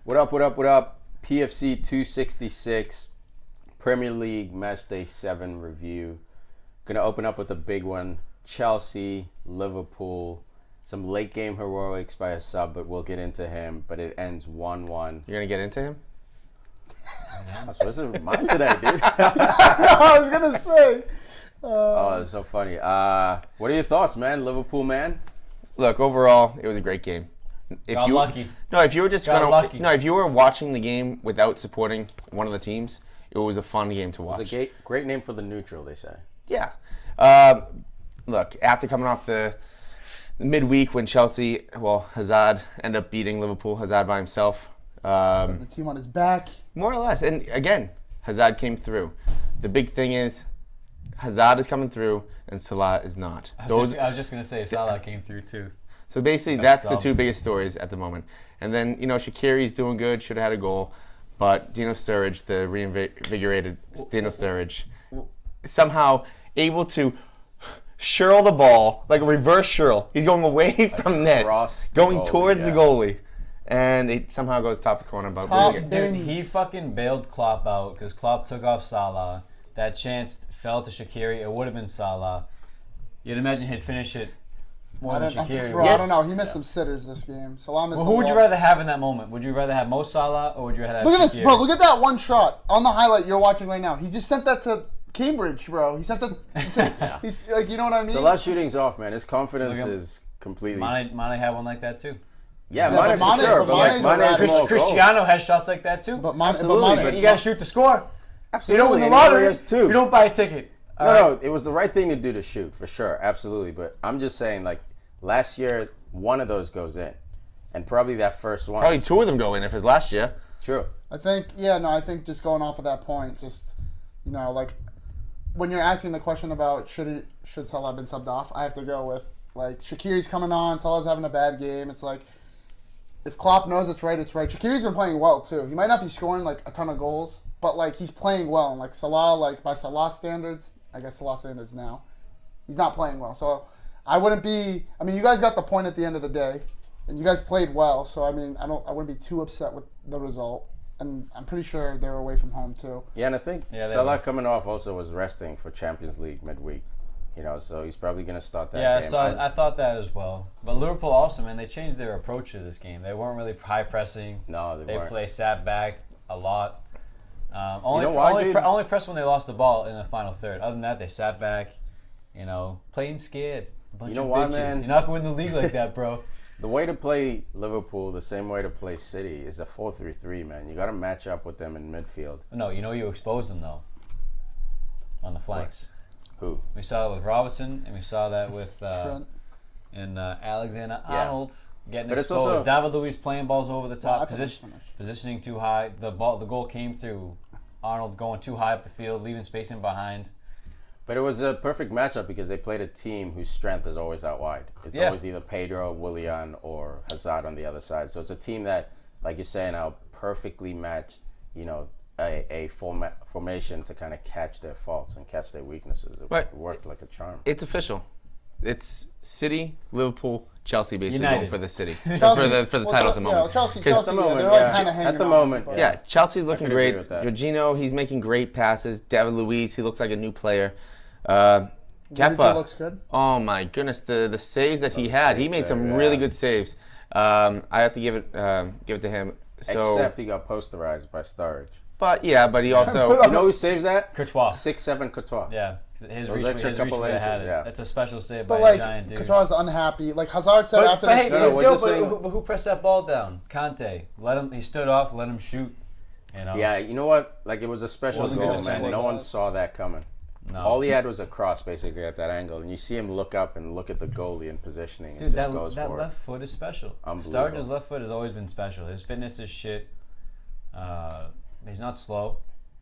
What up, what up, what up? PFC 266, Premier League Matchday 7 review. Gonna open up with a big one. Chelsea, Liverpool. Some late game heroics by a sub, but we'll get into him. But it ends 1-1. You're gonna get into him? So this is mine today, dude. I was gonna say. Oh, it's so funny. What are your thoughts, man? Liverpool, man? Look, overall, it was a great game. Got lucky. No, if you were just lucky. No, if you were watching the game without supporting one of the teams, it was a fun game to watch. It's a great name for the neutral, they say. Yeah. Look, after coming off the midweek when Chelsea, Hazard ended up beating Liverpool, Hazard by himself. The team on his back. More or less. And again, Hazard came through. The big thing is Hazard is coming through and Salah is not. I was just going to say Salah came through too. So basically, that's the two biggest stories at the moment. And then, Shaqiri's doing good, should have had a goal. But Dino Sturridge, the reinvigorated Dino Sturridge, somehow able to shirl the ball, like a reverse shirl. He's going away from net, going towards the goalie. And it somehow goes top of the corner. Dude, he fucking bailed Klopp out because Klopp took off Salah. That chance fell to Shaqiri. It would have been Salah. You'd imagine he'd finish it more than Shaqiri. Bro, I don't know. He missed some sitters this game. Salah missed who would you rather have in that moment? Would you rather have Mo Salah or would you rather have Shaqiri? Look at this, bro. Look at that one shot on the highlight you're watching right now. He just sent that to Cambridge, bro. He sent that. He's like, you know what I mean? Salah shooting's off, man. His confidence is completely. Mane had one like that too. Yeah, Mane for sure. But Mane Cristiano has shots like that too. But Mane, you gotta shoot to score. Absolutely. You don't win the lottery. You don't buy a ticket. No, it was the right thing to do to shoot for sure, absolutely. But I'm just saying, like last year, one of those goes in, and probably that first one. Probably two of them go in if it's last year. True. I think just going off of that point, just like when you're asking the question about should Salah have been subbed off, I have to go with like Shaqiri's coming on, Salah's having a bad game. It's like if Klopp knows it's right, it's right. Shaqiri's been playing well too. He might not be scoring like a ton of goals, but like he's playing well. And like Salah, like by Salah standards, I guess Salah standards now, he's not playing well. So I wouldn't be. I mean, you guys got the point at the end of the day, and you guys played well. So I mean, I wouldn't be too upset with the result. And I'm pretty sure they're away from home too. Yeah, and I think Salah coming off also was resting for Champions League midweek. So he's probably going to start that game. Yeah, so I thought that as well. But Liverpool also, man, they changed their approach to this game. They weren't really high pressing. No, they weren't. Sat back a lot. Only pressed when they lost the ball in the final third. Other than that, they sat back, playing scared. Bunch of bitches. Man? You're not going to win the league like that, bro. The way to play Liverpool, the same way to play City, is a 4-3-3, man. You got to match up with them in midfield. No, you exposed them, though, on the flanks. What? Who? We saw that with Robertson, and we saw that with Alexander-Arnold getting exposed. David Luiz playing balls over the top, positioning too high. The goal came through Arnold going too high up the field, leaving space in behind. But it was a perfect matchup because they played a team whose strength is always out wide. It's always either Pedro, Willian, or Hazard on the other side. So it's a team that, like you're saying, now perfectly matched, a formation to kind of catch their faults and catch their weaknesses. It worked like a charm. It's official. It's City, Liverpool, Chelsea basically United. going for the City. Chelsea, for the title at the moment. Chelsea, at the moment, they're like kind of hanging at the on, moment, but- Yeah, Chelsea's looking agree great. with that. Jorginho, he's making great passes. David Luiz, he looks like a new player. Kepa Kepa looks good. Oh my goodness, the saves that he had. He made some really good saves. I have to give it to him. So, Except he got posterized by Sturridge. But he also. You know who saves that? Courtois. 6'7" Courtois. Yeah, his Those reach extra would couple have had inches, it. yeah. That's a special save But by like a giant dude. Courtois unhappy. Like Hazard said after this game. But who pressed that ball down? Conte. He stood off, let him shoot. Yeah, you know what? Like, it was a special Wasn't goal, good man. defending. No one saw that coming. No. All he had was a cross, basically, at that angle. And you see him look up and look at the goalie and positioning. Dude, and just goes that for left foot is special. Unbelievable. Sturridge's left foot has always been special. His fitness is shit. He's not slow.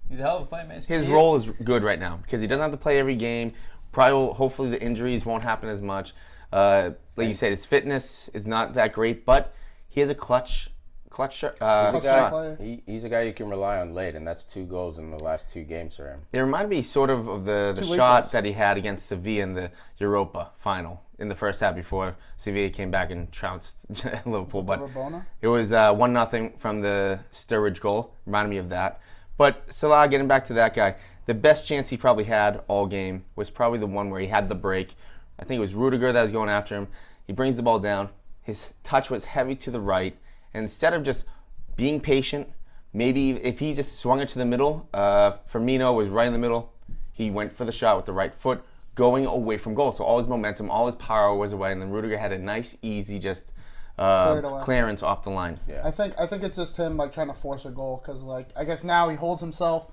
He's a hell of a player, man. His role is good right now because he doesn't have to play every game. Hopefully the injuries won't happen as much. Like you said, his fitness is not that great, but he has a clutch clutch He's a Clutch guy. player. He's a guy you can rely on late, and that's 2 goals in the last 2 games for him. It reminded me sort of the Two late shot goals. that he had against Sevilla in the Europa final in the first half before Sevilla came back and trounced Liverpool. But Rabona? it was 1-0 from the Sturridge goal. Reminded me of that. But Salah, getting back to that guy, the best chance he probably had all game was probably the one where he had the break. I think it was Rudiger that was going after him. He brings the ball down. His touch was heavy to the right. And instead of just being patient, maybe if he just swung it to the middle, Firmino was right in the middle. He went for the shot with the right foot, going away from goal. So all his momentum, all his power was away, and then Rudiger had a nice, easy, just clearance off the line. Yeah. I think it's just him like trying to force a goal because like I guess now he holds himself,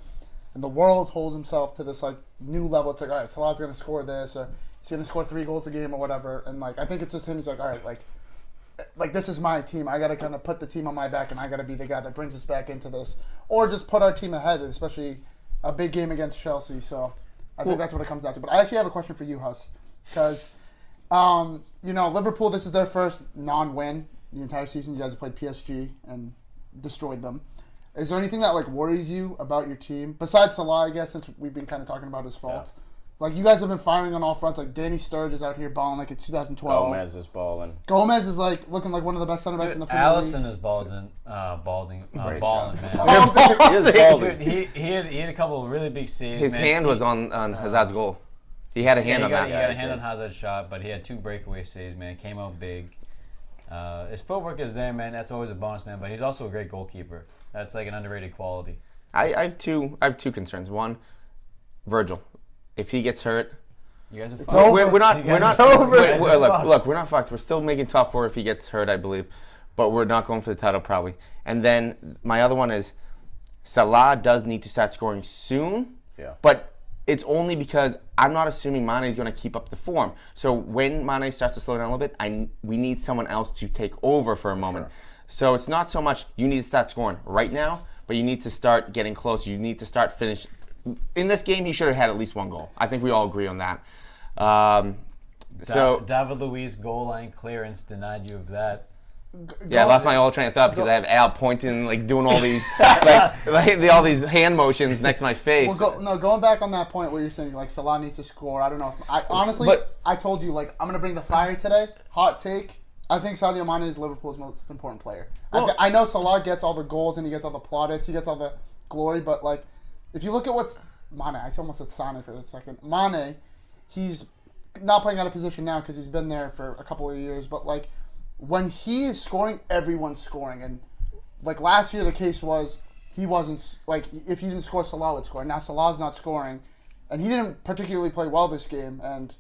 and the world holds himself to this like new level. It's like, all right, Salah's gonna score this, or he's gonna score 3 goals a game or whatever. And like I think it's just him. He's like, all right, like this is my team. I got to kind of put the team on my back, and I got to be the guy that brings us back into this, or just put our team ahead, especially a big game against Chelsea. So I think that's what it comes down to. But I actually have a question for you, Huss, because Liverpool, this is their first non-win the entire season. You guys have played PSG and destroyed them. Is there anything that like worries you about your team besides Salah? I guess since we've been kind of talking about his faults. Yeah. Like, you guys have been firing on all fronts. Like, Danny Sturridge is out here balling like it's 2012. Gomez is balling. Gomez is, like, looking like one of the best center backs in the Premier League. Allison is balling, balling, man. He is balling. Dude, he had a couple of really big saves. His hand was on Hazard's goal. He had a hand on that. He had a hand on Hazard's shot, but he had 2 breakaway saves, man. Came out big. His footwork is there, man. That's always a bonus, man. But he's also a great goalkeeper. That's like an underrated quality. I have two concerns. One, Virgil. If he gets hurt, you guys are fucked. We're not Look, we're not fucked. We're still making top 4 if he gets hurt, I believe, but we're not going for the title probably. And then my other one is Salah does need to start scoring soon. Yeah. But it's only because I'm not assuming Mane is going to keep up the form. So when Mane starts to slow down a little bit, we need someone else to take over for a moment. Sure. So it's not so much you need to start scoring right now, but you need to start getting close. You need to start finish. In this game, he should have had at least 1 goal. I think we all agree on that. David Luiz goal line clearance denied you of that. Yeah, I lost my whole train of thought because I have Al pointing, like doing all these, all these hand motions next to my face. Going back on that point where you're saying like Salah needs to score. I don't know. I told you like I'm gonna bring the fire today. Hot take. I think Sadio Mane is Liverpool's most important player. I know Salah gets all the goals and he gets all the plaudits, he gets all the glory, but like if you look at what's Mane, I almost said Sane for a second. Mane, he's not playing out of position now because he's been there for a couple of years, but like when he is scoring, everyone's scoring. And like last year, the case was he wasn't like if he didn't score, Salah would score. Now Salah's not scoring, and he didn't particularly play well this game, and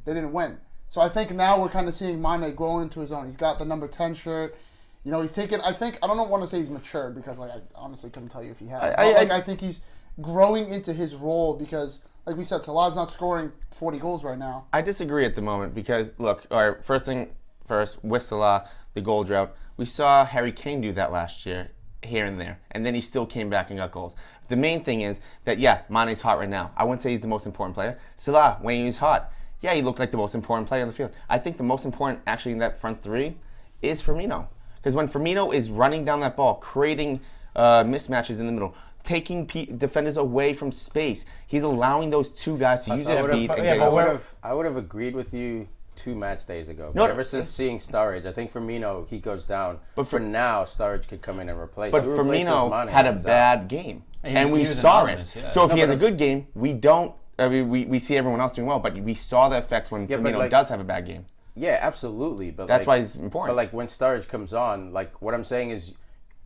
they didn't win. So I think now we're kind of seeing Mane grow into his own. He's got the number 10 shirt. You know, he's taken. I don't want to say he's matured because like I honestly couldn't tell you if he has. I think he's growing into his role because, like we said, Salah's not scoring 40 goals right now. I disagree at the moment because, look, all right, first, with Salah, the goal drought, we saw Harry Kane do that last year, here and there, and then he still came back and got goals. The main thing is that, yeah, Mane's hot right now. I wouldn't say he's the most important player. Salah, when he was hot, yeah, he looked like the most important player on the field. I think the most important, actually, in that front 3 is Firmino. Because when Firmino is running down that ball, creating mismatches in the middle, taking defenders away from space. He's allowing those 2 guys to use their speed. I would have agreed with you 2 match days ago. But ever since seeing Sturridge, I think Firmino, he goes down. But for now, Sturridge could come in and replace. But Firmino had a bad game, and we saw it. Yeah. So if he has a good game, we don't. I mean, we see everyone else doing well, but we saw the effects when Firmino does have a bad game. Yeah, absolutely. But that's why he's important. But like when Sturridge comes on, like what I'm saying is,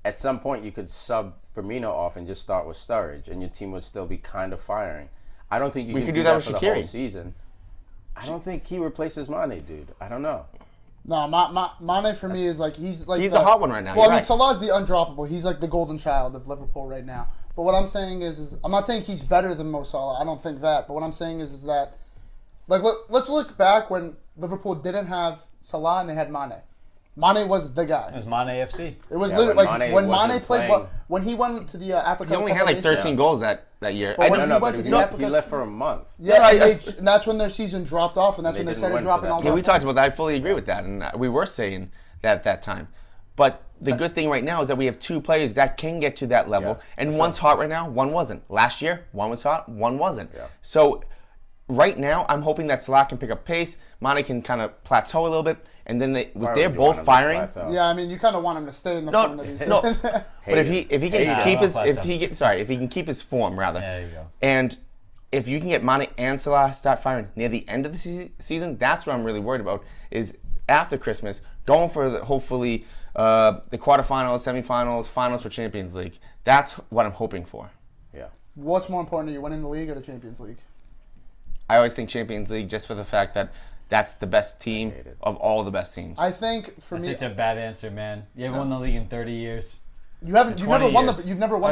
at some point you could sub Firmino off and just start with Sturridge, and your team would still be kind of firing. I don't think you can do that for the whole season. I don't think he replaces Mane, dude. I don't know. No, Mane for me is like he's the hot one right now. Well, I mean, Salah's the undroppable. He's like the golden child of Liverpool right now. But what I'm saying is I'm not saying he's better than Mo Salah. I don't think that. But what I'm saying is that like let's look back when Liverpool didn't have Salah and they had Mane. Mane was the guy. It was Mane FC. It was literally like when Mane played. When he went to the Africa, he only had like 13 goals that year. But he left for a month. Yeah, and that's when their season dropped off, and that's when they started dropping all. Yeah, we talked about that. I fully agree with that, and we were saying that at that time. But the good thing right now is that we have two players that can get to that level, and one's hot right now, one wasn't. Last year, one was hot, one wasn't. Yeah. So right now, I'm hoping that Salah can pick up pace, Mane can kind of plateau a little bit, and then they're both firing. Yeah, I mean, you kind of want him to stay in the form that he's in. No, but if he can keep his form rather, there you go. and if you can get Mane and Salah start firing near the end of the season, that's what I'm really worried about. Is after Christmas going for hopefully the quarterfinals, semifinals, finals for Champions League. That's what I'm hoping for. Yeah. What's more important to you, winning the league or the Champions League? I always think Champions League just for the fact that that's the best team of all the best teams. I think for me, That's such a bad answer, man. You haven't won the league in 30 years. You've never won the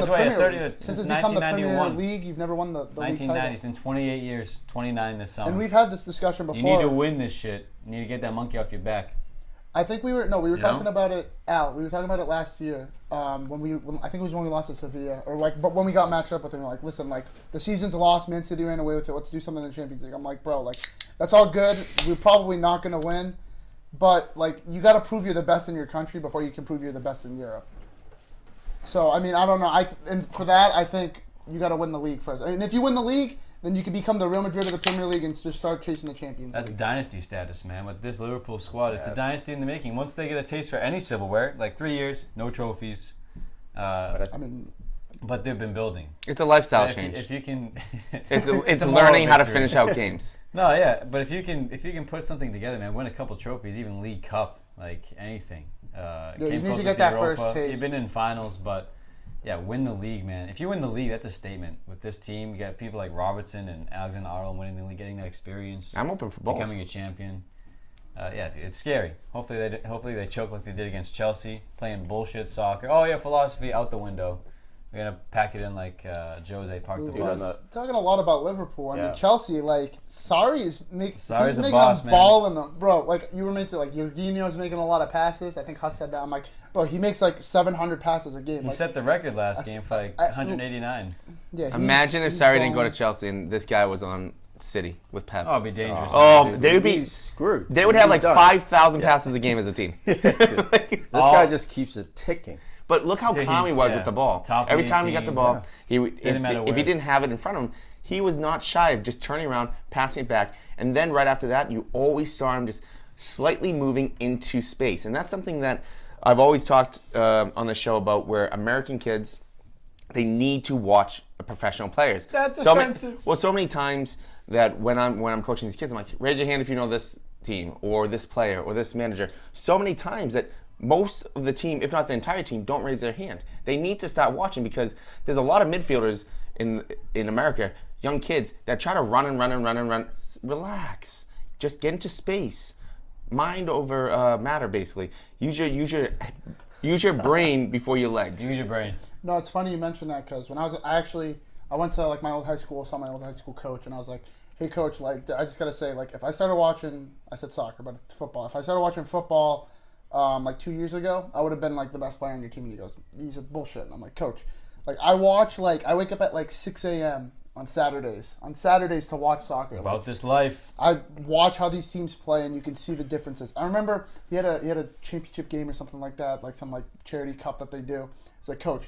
Premier 30, League. since Since it's become the Premier 1991. League, you've never won the league 1990. title. It's been 28 years, 29 this summer. And we've had this discussion before. You need to win this shit. You need to get that monkey off your back. I think we were talking about it, Al. We were talking about it last year. When I think it was when we lost to Sevilla, but when we got matched up with them, like, listen, like the season's lost. Man City ran away with it. Let's do something in the Champions League. I'm like, bro, like that's all good. We're probably not gonna win, but like you got to prove you're the best in your country before you can prove you're the best in Europe. So I mean, I don't know. And for that, I think you got to win the league first. And if you win the league, then you can become the Real Madrid of the Premier League and just start chasing the Champions That's League. dynasty status, man. With this Liverpool squad, it's a dynasty in the making. Once they get a taste for any silverware, like 3 years, no trophies. I mean, but they've been building. It's a lifestyle If change. you can, it's a moral learning how to victory. finish out games. No, yeah, but if you can put something together, man, win a couple trophies, even League Cup, like anything. you Came need close to get with that Europa. first taste. You've been in finals, but yeah, win the league, man. If you win the league, that's a statement. With this team, you got people like Robertson and Alexander-Arnold winning the league, getting that experience. I'm open for both. Becoming a champion. Yeah, dude, it's scary. Hopefully they choke like they did against Chelsea, playing bullshit soccer. Oh yeah, philosophy out the window. We're gonna pack it in like Jose parked the bus. talking a lot about Liverpool. I mean, Yeah. Chelsea, like Sarri's he's a making boss, a man. ball in them, bro. Like you were mentioning, like Jorginho's making a lot of passes. I think Huss said that. I'm like, bro, he makes like 700 passes a game. He Like, set the record last game for like 189. yeah, Imagine if he's Sarri didn't go balling. to Chelsea and this guy was on City with Pep. Oh, it'd be dangerous. Oh, they would be He's screwed. They would have like Done. 5,000 passes a game as a team. This guy just keeps it ticking. But look how Dude, calm he he's- was yeah. with the ball. Top Every league time he got the team, ball, if matter he where. didn't have it in front of him, he was not shy of just turning around, passing it back, and then right after that, you always saw him just slightly moving into space. And that's something that I've always talked on the show about, where American kids, they need to watch professional players. That's so offensive. So many times that when I'm coaching these kids, I'm like, raise your hand if you know this team or this player or this manager. So many times that most of the team, if not the entire team, don't raise their hand. They need to start watching, because there's a lot of midfielders in America, young kids, that try to run. Relax. Just get into space. Mind over matter, basically. Use your brain before your legs. Use your brain. No, it's funny you mentioned that because when I went to like my old high school, saw my old high school coach, and I was like, hey coach, like I just gotta say, like if I started watching, I said soccer, but it's football. If I started watching football like 2 years ago, I would have been like the best player on your team. And he said bullshit, and I'm like, coach, like I wake up at like 6 a.m. on Saturdays to watch soccer. About this life. I watch how these teams play, and you can see the differences. I remember he had a championship game or something like that, like some like charity cup that they do. It's like, coach,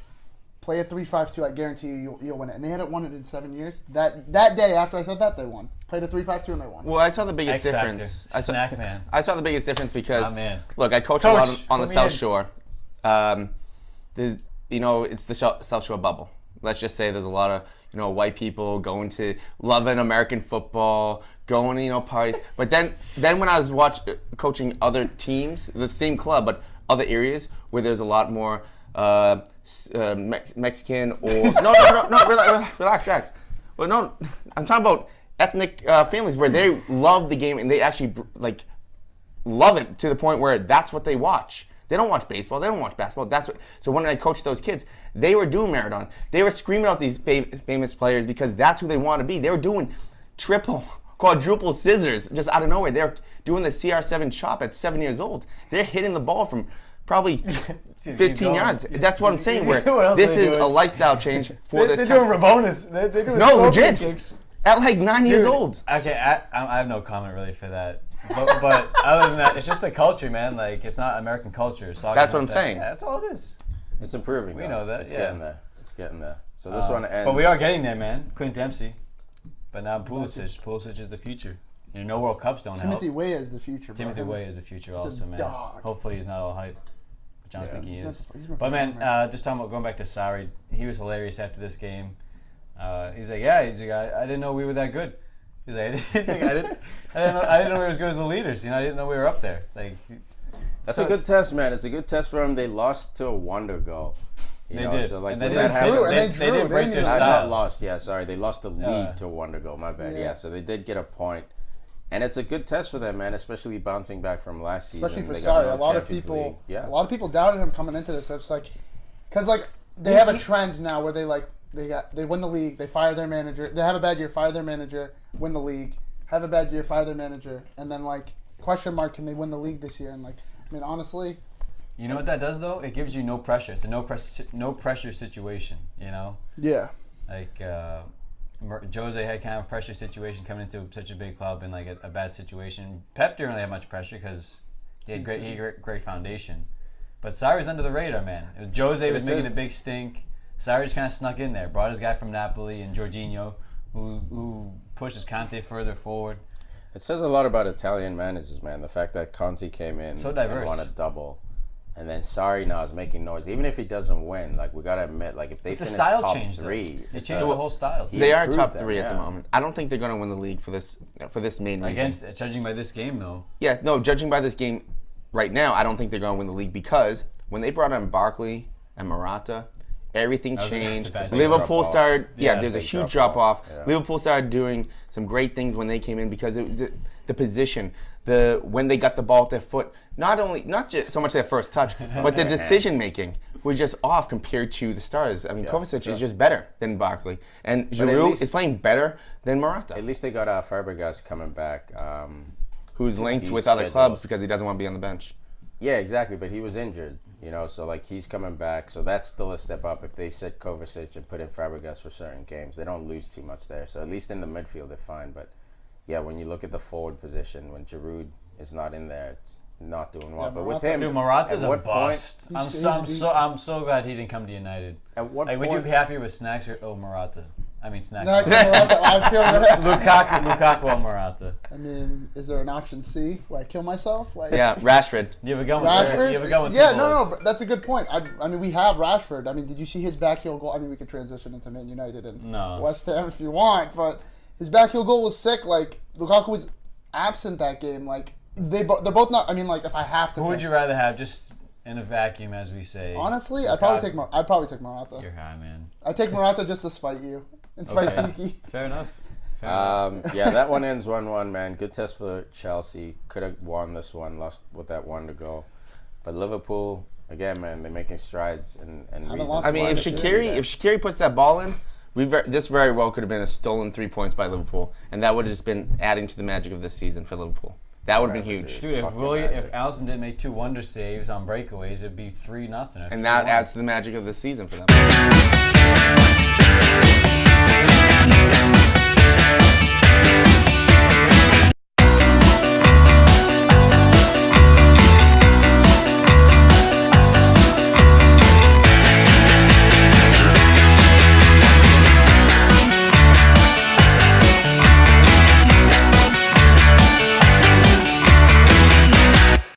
play a 3-5-2. I guarantee you'll win it. And they hadn't won it in 7 years. That day after I said that, they won. Played a 3-5-2 and they won. Well, I saw the biggest X Factor. difference. Snack man. I saw the biggest difference because, Ah, man. look, I coach a Coach, lot on the put me South in. Shore. It's the South Shore bubble. Let's just say there's a lot of, white people going to loving American football, going to, parties. But then when I was coaching other teams, the same club, but other areas where there's a lot more Mexican or relax. Well, no, I'm talking about ethnic families where they love the game and they actually love it to the point where that's what they watch. They don't watch baseball. They don't watch basketball. So when I coached those kids, they were doing marathon. They were screaming out these famous players because that's who they want to be. They were doing triple, quadruple scissors just out of nowhere. They're doing the CR7 chop at 7 years old. They're hitting the ball from probably 15 yards. That's what I'm saying. Where What else this are they is doing? a lifestyle change for this. They're doing Rabonas. They're doing No, scorpion legit. kicks. At like 9 years old. Okay, I have no comment really for that. But other than that, it's just the culture, man. Like, it's not American culture. That's what I'm saying. Yeah, that's all it is. It's improving. We know that. It's getting there. It's getting there. So this one ends. But we are getting there, man. Clint Dempsey. But now Pulisic. Pulisic is the future. No World Cups don't help. Timothy Weah is the future. Timothy Weah is the future also, man. Dog. Hopefully he's not all hype. Which I don't think he is. But man, just talking about going back to Sarri, he was hilarious after this game. He's like, I didn't know we were that good. He's like, I didn't know we were as good as the leaders. I didn't know we were up there. Like, that's a good test, man. It's a good test for them. They lost to a wonder goal. They did. So like and they didn't break their style. Not lost. Yeah, sorry. They lost the lead to a wonder goal. My bad. Yeah. So they did get a point. And it's a good test for them, man, especially bouncing back from last season. Especially for Sarri. A lot of people doubted him coming into this. So it's like, because like they have a trend now where they win the league, they fire their manager. They have a bad year, fire their manager, win the league. Have a bad year, fire their manager, and then like question mark, can they win the league this year? And like, I mean, honestly, you know what that does though? It gives you no pressure. It's a no pressure situation. Yeah. Like Jose had kind of a pressure situation coming into such a big club in like a bad situation. Pep didn't really have much pressure because he had great foundation. But Sarri's under the radar, man. Jose was making a big stink. Sarri just kind of snuck in there, brought his guy from Napoli and Jorginho, who pushes Conte further forward. It says a lot about Italian managers, man. The fact that Conte came in so diverse. And won a double, and then Sarri now is making noise. Even if he doesn't win, like we gotta admit, like if they finish top three, it changed the whole style. They are top three at the moment. I don't think they're going to win the league for this main reason. Judging by this game, though. Yeah, no, judging by this game right now, I don't think they're going to win the league because when they brought on Barkley and Morata, everything changed. Liverpool started, there's a huge drop off. Yeah. Liverpool started doing some great things when they came in because the position, when they got the ball at their foot, not just so much their first touch, but the decision making was just off compared to the stars. I mean, Kovacic is just better than Barkley, and Giroud is playing better than Morata. At least they got Fabregas coming back, who's linked with other clubs because he doesn't want to be on the bench. Yeah, exactly, but he was injured, so like he's coming back, so that's still a step up. If they sit Kovacic and put in Fabregas for certain games, they don't lose too much there. So at least in the midfield, they're fine. But yeah, when you look at the forward position, when Giroud is not in there, it's not doing well. But with him, Morata's a bust. I'm so glad he didn't come to United. At what point? Would you be happier with Snacks or Morata? I mean, Snacks. Lukaku or Morata. I mean, is there an option C where I kill myself? Like, yeah, Rashford. You have a gun with Rashford? Yeah, no, that's a good point. I mean, we have Rashford. I mean, did you see his backheel goal? I mean, we could transition into Man United and West Ham if you want, but his backheel goal was sick. Like, Lukaku was absent that game. Like, they're both not. I mean, like, if I have to. Who would you rather have, just in a vacuum, as we say? Honestly, I'd probably take Morata. You're high, man. I'd take Morata just to spite you. And spite Tiki. Fair enough. Yeah, that one ends 1-1, man. Good test for Chelsea. Could have won this one, lost with that one to go. But Liverpool, again, man, they're making strides and reasons. I mean, if Shaqiri puts that ball in, this very well could have been a stolen 3 points by Liverpool, and that would have just been adding to the magic of this season for Liverpool. That would have been huge. Dude, if Alisson didn't make 2 wonder saves on breakaways, it'd be 3-0. And that adds to the magic of this season for them.